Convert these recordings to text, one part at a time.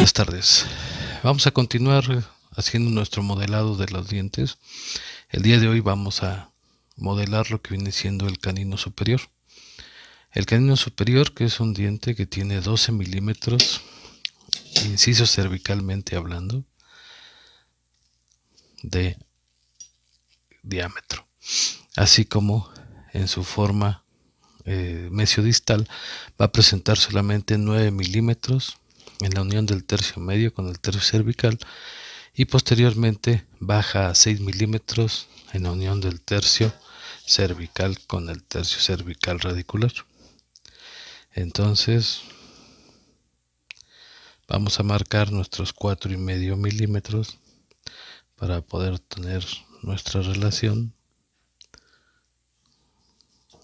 Buenas tardes. Vamos a continuar haciendo nuestro modelado de los dientes. El día de hoy vamos a modelar lo que viene siendo el canino superior. El canino superior, que es un diente que tiene 12 milímetros, inciso cervicalmente hablando, de diámetro, así como en su forma mesiodistal va a presentar solamente 9 milímetros en la unión del tercio medio con el tercio cervical, y posteriormente baja a 6 milímetros en la unión del tercio cervical con el tercio cervical radicular. Entonces vamos a marcar nuestros 4,5 milímetros para poder tener nuestra relación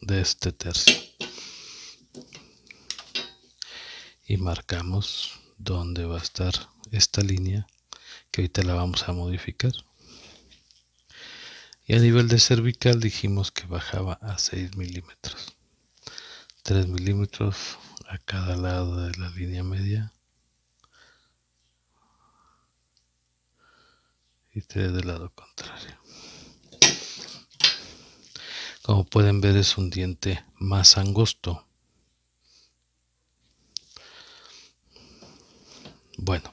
de este tercio, y marcamos dónde va a estar esta línea, que ahorita la vamos a modificar. Y a nivel de cervical dijimos que bajaba a 6 milímetros, 3 milímetros a cada lado de la línea media y 3 del lado contrario. Como pueden ver, es un diente más angosto. Bueno,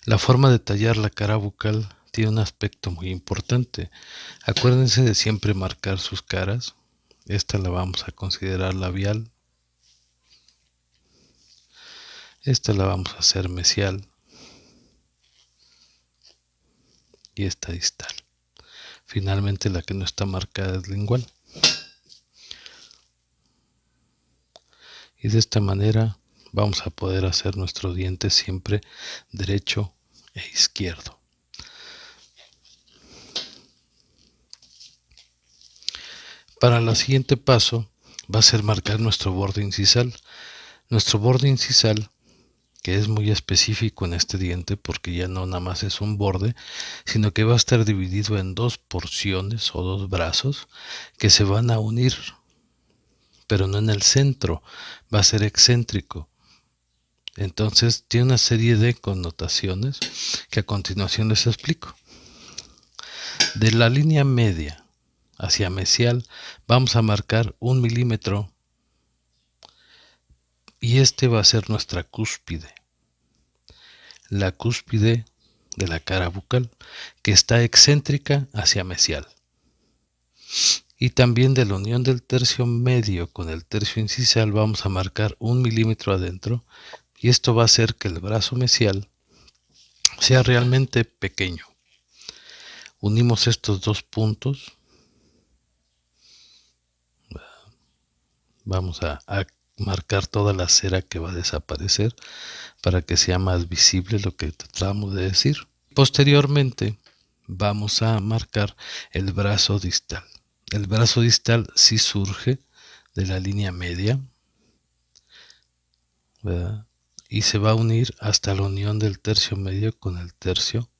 la forma de tallar la cara bucal tiene un aspecto muy importante. Acuérdense de siempre marcar sus caras. Esta la vamos a considerar labial. Esta la vamos a hacer mesial. Y esta distal. Finalmente, la que no está marcada es lingual. Y de esta manera vamos a poder hacer nuestro diente siempre derecho e izquierdo. Para el siguiente paso va a ser marcar nuestro borde incisal. Nuestro borde incisal, que es muy específico en este diente porque ya no nada más es un borde, sino que va a estar dividido en dos porciones o dos brazos que se van a unir, pero no en el centro, va a ser excéntrico. Entonces tiene una serie de connotaciones que a continuación les explico. De la línea media hacia mesial vamos a marcar 1 milímetro, y este va a ser nuestra cúspide, la cúspide de la cara bucal, que está excéntrica hacia mesial. Y también de la unión del tercio medio con el tercio incisal vamos a marcar 1 milímetro adentro, y esto va a hacer que el brazo mesial sea realmente pequeño. Unimos estos dos puntos. Vamos a marcar toda la cera que va a desaparecer para que sea más visible lo que tratamos de decir. Posteriormente vamos a marcar el brazo distal. El brazo distal sí surge de la línea media, ¿verdad? Y se va a unir hasta la unión del tercio medio con el tercio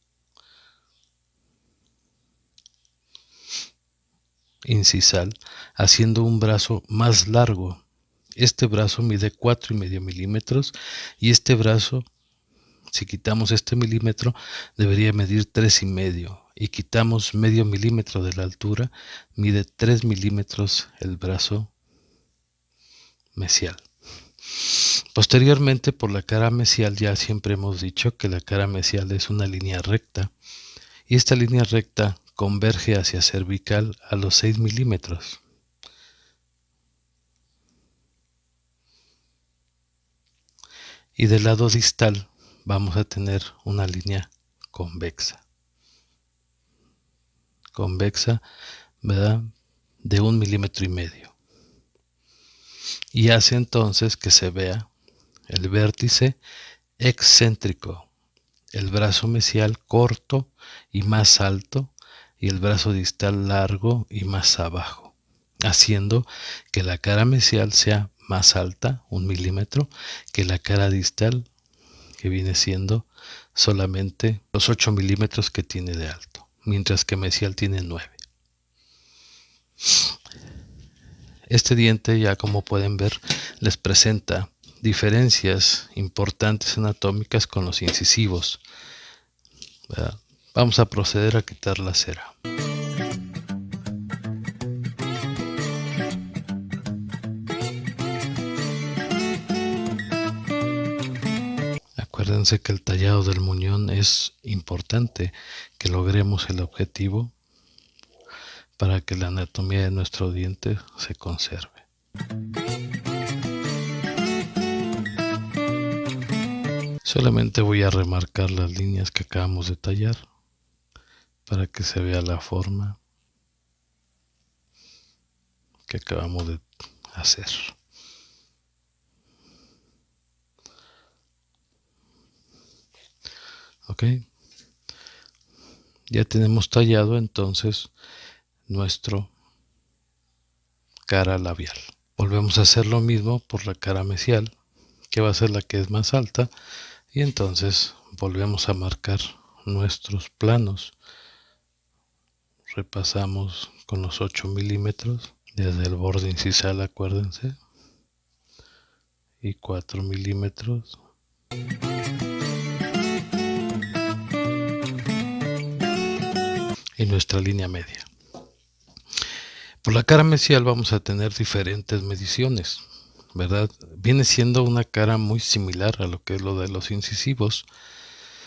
incisal, haciendo un brazo más largo. Este brazo mide 4,5 milímetros, y este brazo, si quitamos este milímetro, debería medir 3,5, y quitamos medio milímetro de la altura, mide 3 milímetros el brazo mesial. Posteriormente, por la cara mesial, ya siempre hemos dicho que la cara mesial es una línea recta, y esta línea recta converge hacia cervical a los 6 milímetros. Y del lado distal vamos a tener una línea convexa. Convexa, ¿verdad? De 1,5 milímetros. Y hace entonces que se vea el vértice excéntrico, el brazo mesial corto y más alto, y el brazo distal largo y más abajo, haciendo que la cara mesial sea más alta, 1 milímetro, que la cara distal, que viene siendo solamente los 8 milímetros que tiene de alto, mientras que mesial tiene 9. Este diente, ya como pueden ver, les presenta diferencias importantes anatómicas con los incisivos, ¿verdad? Vamos a proceder a quitar la cera. Acuérdense que el tallado del muñón es importante, que logremos el objetivo para que la anatomía de nuestro diente se conserve. Solamente voy a remarcar las líneas que acabamos de tallar para que se vea la forma que acabamos de hacer. Ok, ya tenemos tallado entonces nuestro cara labial. Volvemos a hacer lo mismo por la cara mesial, que va a ser la que es más alta, y entonces volvemos a marcar nuestros planos. Repasamos con los 8 milímetros desde el borde incisal, acuérdense, y 4 milímetros y nuestra línea media. Por la cara mesial vamos a tener diferentes mediciones, ¿verdad? Viene siendo una cara muy similar a lo que es lo de los incisivos,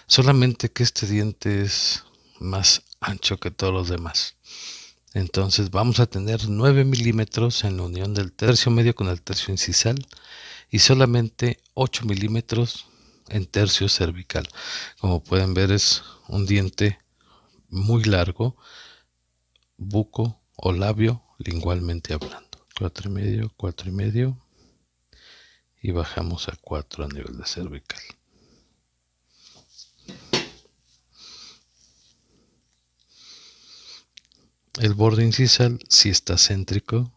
solamente que este diente es más ancho que todos los demás. Entonces vamos a tener 9 milímetros en la unión del tercio medio con el tercio incisal y solamente 8 milímetros en tercio cervical. Como pueden ver, es un diente muy largo, buco o labio lingualmente hablando. 4 y medio y bajamos a 4 a nivel de cervical. El borde incisal sí está céntrico.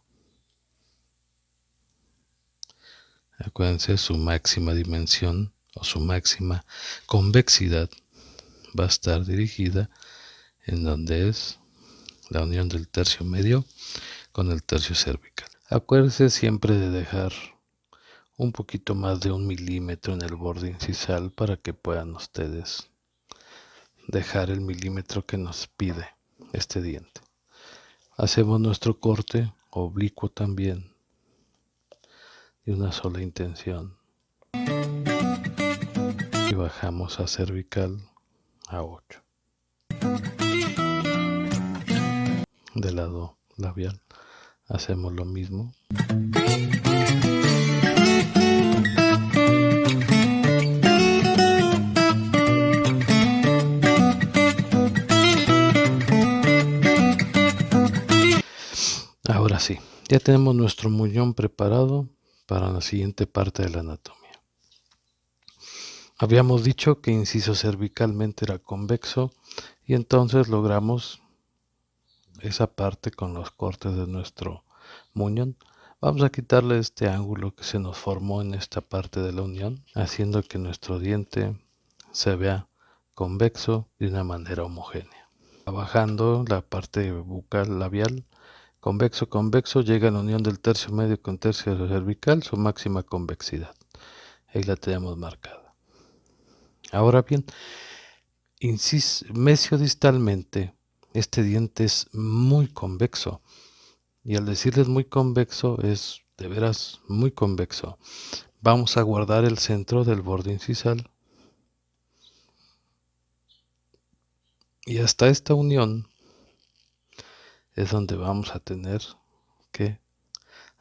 Acuérdense, su máxima dimensión o su máxima convexidad va a estar dirigida en donde es la unión del tercio medio con el tercio cervical. Acuérdense siempre de dejar un poquito más de 1 milímetro en el borde incisal para que puedan ustedes dejar el milímetro que nos pide este diente. Hacemos nuestro corte oblicuo también de una sola intención y bajamos a cervical a 8. Del lado labial hacemos lo mismo. Ahora sí, ya tenemos nuestro muñón preparado para la siguiente parte de la anatomía. Habíamos dicho que inciso cervicalmente era convexo y entonces logramos esa parte con los cortes de nuestro muñón. Vamos a quitarle este ángulo que se nos formó en esta parte de la unión, haciendo que nuestro diente se vea convexo de una manera homogénea. Bajando la parte bucal labial, convexo, convexo, llega a la unión del tercio medio con tercio cervical, su máxima convexidad. Ahí la tenemos marcada. Ahora bien, mesiodistalmente, este diente es muy convexo. Y al decirles muy convexo, es de veras muy convexo. Vamos a guardar el centro del borde incisal. Y hasta esta unión es donde vamos a tener que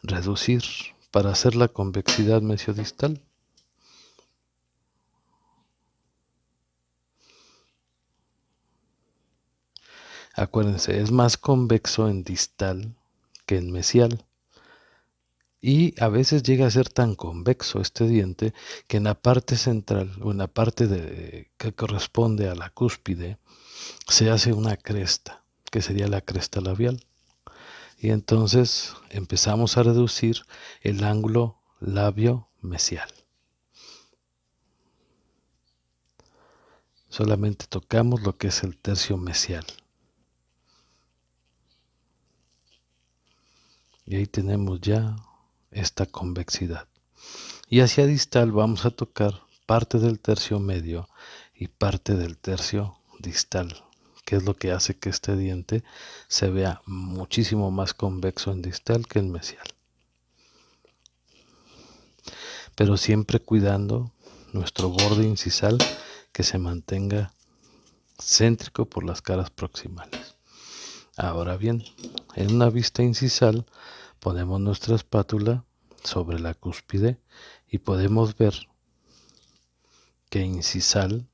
reducir para hacer la convexidad mesiodistal. Acuérdense, es más convexo en distal que en mesial. Y a veces llega a ser tan convexo este diente que en la parte central o en la parte que corresponde a la cúspide se hace una cresta, que sería la cresta labial. Y entonces empezamos a reducir el ángulo labio-mesial. Solamente tocamos lo que es el tercio mesial. Y ahí tenemos ya esta convexidad. Y hacia distal vamos a tocar parte del tercio medio y parte del tercio distal, que es lo que hace que este diente se vea muchísimo más convexo en distal que en mesial. Pero siempre cuidando nuestro borde incisal que se mantenga céntrico por las caras proximales. Ahora bien, en una vista incisal ponemos nuestra espátula sobre la cúspide y podemos ver que incisal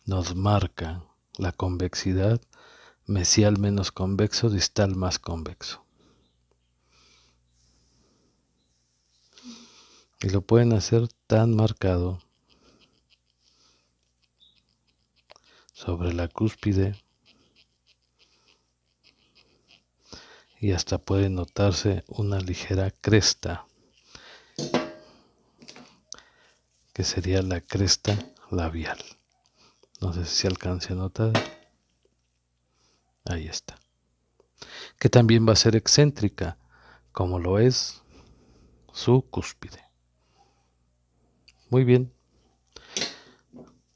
nos marca la convexidad, mesial menos convexo, distal más convexo. Y lo pueden hacer tan marcado sobre la cúspide y hasta puede notarse una ligera cresta, que sería la cresta labial. No sé si se alcance a notar. Ahí está. Que también va a ser excéntrica, como lo es su cúspide. Muy bien.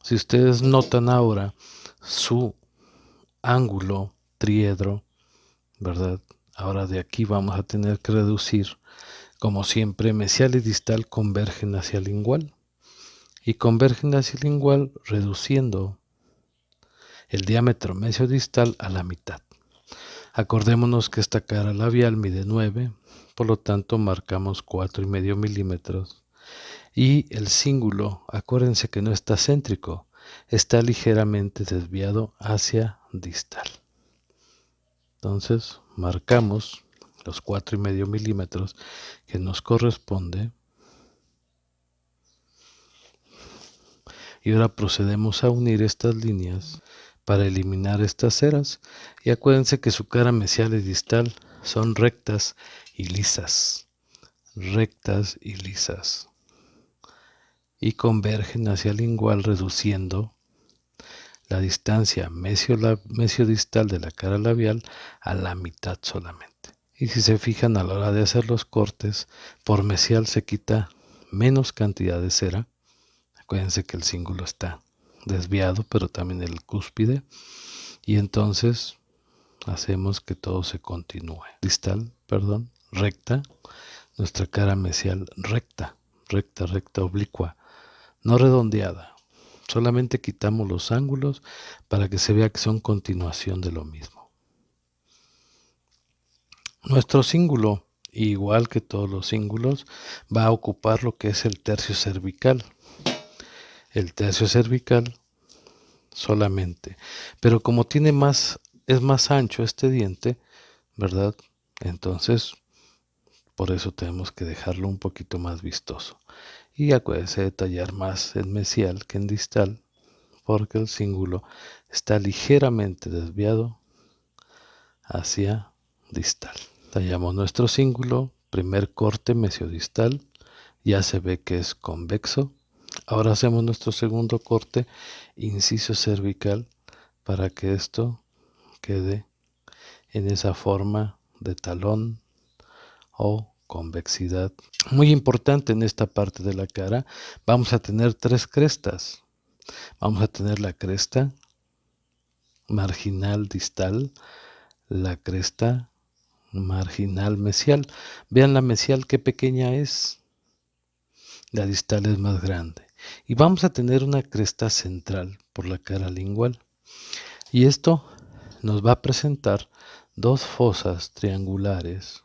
Si ustedes notan ahora su ángulo triedro, ¿verdad? Ahora de aquí vamos a tener que reducir. Como siempre, mesial y distal convergen hacia el lingual. Y convergen hacia el lingual reduciendo el diámetro mesiodistal a la mitad. Acordémonos que esta cara labial mide 9, por lo tanto marcamos 4,5 milímetros. Y el cíngulo, acuérdense que no está céntrico, está ligeramente desviado hacia distal. Entonces marcamos los 4,5 milímetros que nos corresponde. Y ahora procedemos a unir estas líneas para eliminar estas ceras. Y acuérdense que su cara mesial y distal son rectas y lisas. Rectas y lisas. Y convergen hacia el lingual reduciendo la distancia mesiodistal de la cara labial a la mitad solamente. Y si se fijan a la hora de hacer los cortes, por mesial se quita menos cantidad de cera. Acuérdense que el cíngulo está desviado, pero también el cúspide. Y entonces hacemos que todo se continúe. Distal, perdón, recta. Nuestra cara mesial recta, recta, recta, oblicua. No redondeada. Solamente quitamos los ángulos para que se vea que son continuación de lo mismo. Nuestro cíngulo, igual que todos los cíngulos, va a ocupar lo que es el tercio cervical. El tercio cervical solamente. Pero como es más ancho este diente, ¿verdad? Entonces, por eso tenemos que dejarlo un poquito más vistoso. Y acuérdense de tallar más en mesial que en distal, porque el cíngulo está ligeramente desviado hacia distal. Tallamos nuestro cíngulo, primer corte mesiodistal, ya se ve que es convexo. Ahora hacemos nuestro segundo corte, inciso cervical, para que esto quede en esa forma de talón o convexidad. Muy importante en esta parte de la cara, vamos a tener 3 crestas. Vamos a tener la cresta marginal distal, la cresta marginal mesial. Vean la mesial qué pequeña es. La distal es más grande. Y vamos a tener una cresta central por la cara lingual. Y esto nos va a presentar 2 fosas triangulares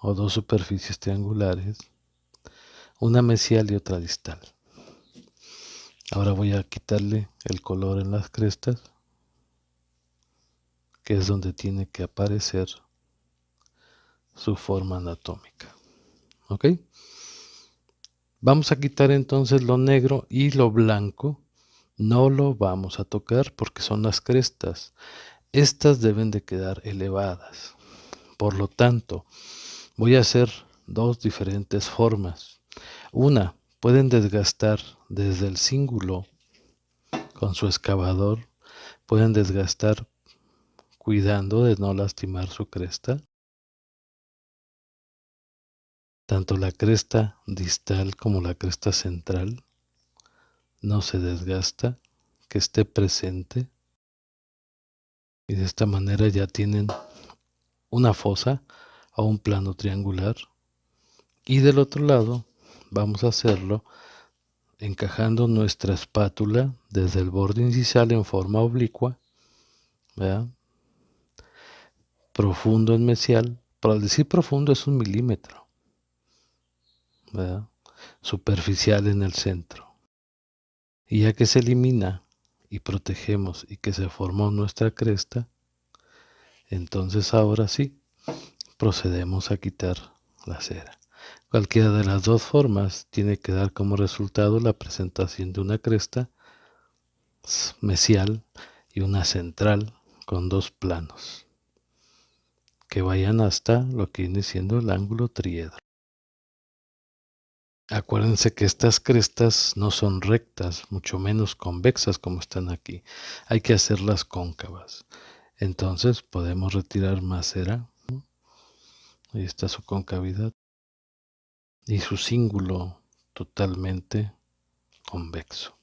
o 2 superficies triangulares, una mesial y otra distal. Ahora voy a quitarle el color en las crestas, que es donde tiene que aparecer su forma anatómica. ¿Ok? Vamos a quitar entonces lo negro y lo blanco. No lo vamos a tocar porque son las crestas. Estas deben de quedar elevadas. Por lo tanto, voy a hacer 2 diferentes formas. Una, pueden desgastar desde el cíngulo con su excavador. Pueden desgastar cuidando de no lastimar su cresta. tanto la cresta distal como la cresta central no se desgasta, que esté presente, y de esta manera ya tienen una fosa o un plano triangular. Y del otro lado vamos a hacerlo encajando nuestra espátula desde el borde incisal en forma oblicua, ¿verdad? Profundo en mesial. Para decir profundo es 1 milímetro, ¿verdad? Superficial en el centro. Y ya que se elimina y protegemos y que se formó nuestra cresta, entonces ahora sí procedemos a quitar la cera. Cualquiera de las dos formas tiene que dar como resultado la presentación de una cresta mesial y una central con 2 planos que vayan hasta lo que viene siendo el ángulo triedro. Acuérdense que estas crestas no son rectas, mucho menos convexas como están aquí. Hay que hacerlas cóncavas. Entonces podemos retirar más cera. Ahí está su concavidad y su cíngulo totalmente convexo.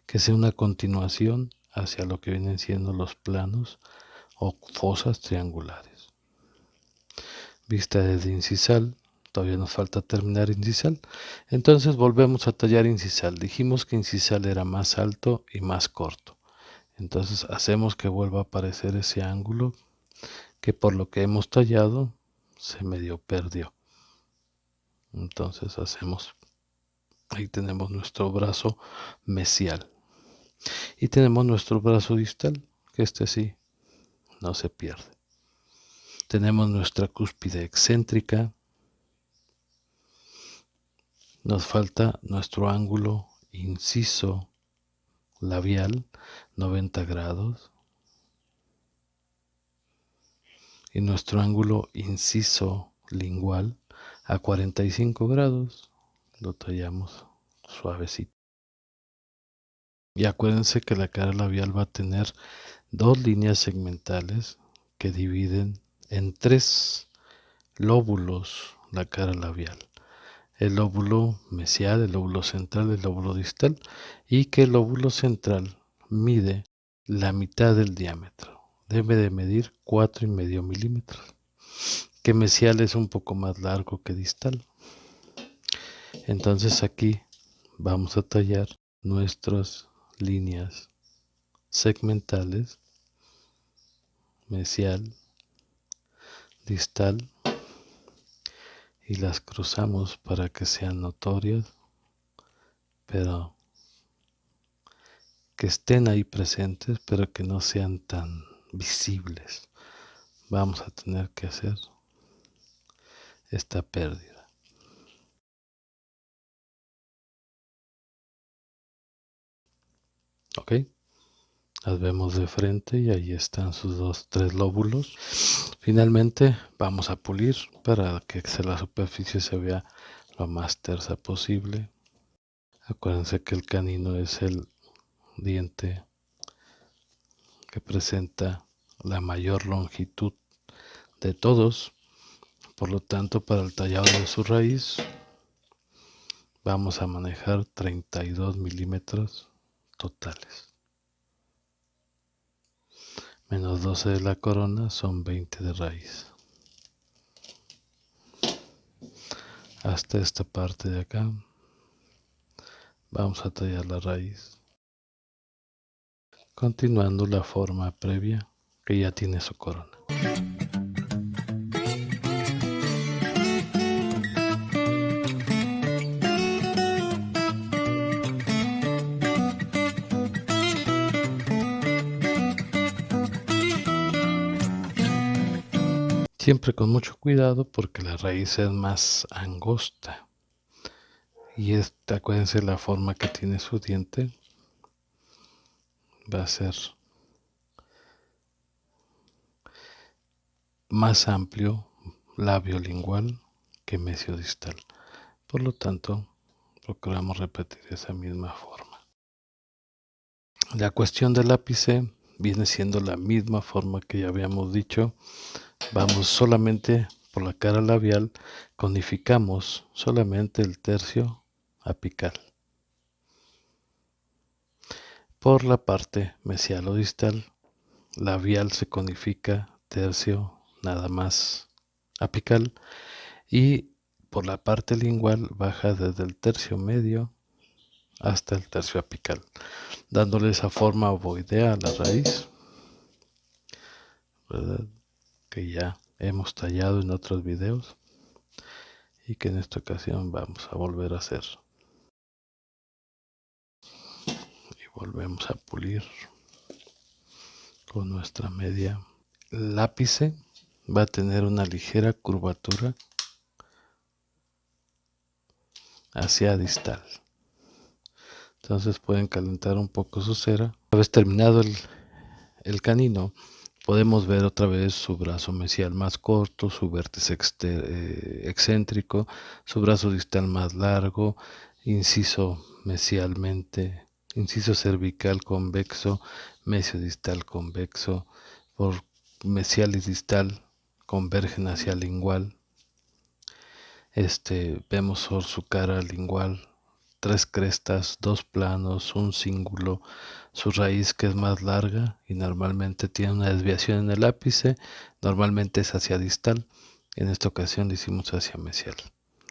Que sea una continuación hacia lo que vienen siendo los planos o fosas triangulares. Vista desde incisal, todavía nos falta terminar incisal, entonces volvemos a tallar incisal. Dijimos que incisal era más alto y más corto, entonces hacemos que vuelva a aparecer ese ángulo que por lo que hemos tallado se medio perdió. Entonces hacemos, ahí tenemos nuestro brazo mesial y tenemos nuestro brazo distal, que este sí no se pierde. Tenemos nuestra cúspide excéntrica. Nos falta nuestro ángulo inciso labial, 90 grados. Y nuestro ángulo inciso lingual a 45 grados. Lo tallamos suavecito. Y acuérdense que la cara labial va a tener 2 líneas segmentales que dividen en 3 lóbulos la cara labial. El lóbulo mesial, el lóbulo central, el lóbulo distal, y que el lóbulo central mide la mitad del diámetro. Debe de medir 4,5 milímetros, que mesial es un poco más largo que distal. Entonces aquí vamos a tallar nuestras líneas segmentales, mesial, distal, y las cruzamos para que sean notorias, pero que estén ahí presentes, pero que no sean tan visibles. Vamos a tener que hacer esta pérdida. ¿Ok? Las vemos de frente y ahí están sus 3 lóbulos. Finalmente vamos a pulir para que la superficie se vea lo más tersa posible. Acuérdense que el canino es el diente que presenta la mayor longitud de todos. Por lo tanto, para el tallado de su raíz vamos a manejar 32 milímetros totales. Menos 12 de la corona son 20 de raíz. Hasta esta parte de acá vamos a tallar la raíz, continuando la forma previa que ya tiene su corona. Siempre con mucho cuidado porque la raíz es más angosta. Y acuérdense la forma que tiene su diente. Va a ser más amplio labio lingual que mesiodistal. Por lo tanto, procuramos repetir esa misma forma. La cuestión del ápice viene siendo la misma forma que ya habíamos dicho. Vamos solamente por la cara labial conificamos solamente el tercio apical. Por la parte mesial o distal, labial se conifica tercio nada más apical, y por la parte lingual baja desde el tercio medio hasta el tercio apical, dándole esa forma ovoidea a la raíz, ¿verdad? Que ya hemos tallado en otros videos y que en esta ocasión vamos a volver a hacer. Y volvemos a pulir con nuestra media. El ápice va a tener una ligera curvatura hacia distal. Entonces pueden calentar un poco su cera. Una vez terminado el canino, podemos ver otra vez su brazo mesial más corto, su vértice excéntrico, su brazo distal más largo, inciso mesialmente, inciso cervical convexo, mesio distal convexo, por mesial y distal convergen hacia lingual. Vemos por su cara lingual 3 crestas, 2 planos, un cíngulo, su raíz que es más larga y normalmente tiene una desviación en el ápice, normalmente es hacia distal, en esta ocasión lo hicimos hacia mesial.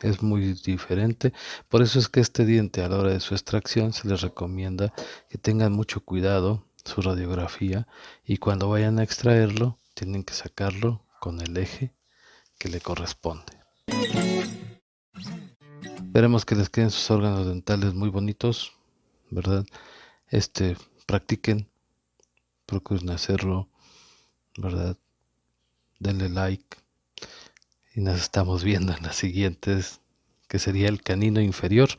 Es muy diferente, por eso es que este diente a la hora de su extracción se les recomienda que tengan mucho cuidado su radiografía, y cuando vayan a extraerlo tienen que sacarlo con el eje que le corresponde. Esperemos que les queden sus órganos dentales muy bonitos, ¿verdad? Practiquen, procuren hacerlo, ¿verdad? Denle like y nos estamos viendo en las siguientes, que sería el canino inferior.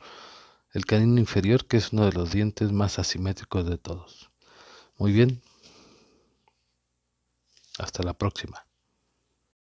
El canino inferior, que es uno de los dientes más asimétricos de todos. Muy bien, hasta la próxima.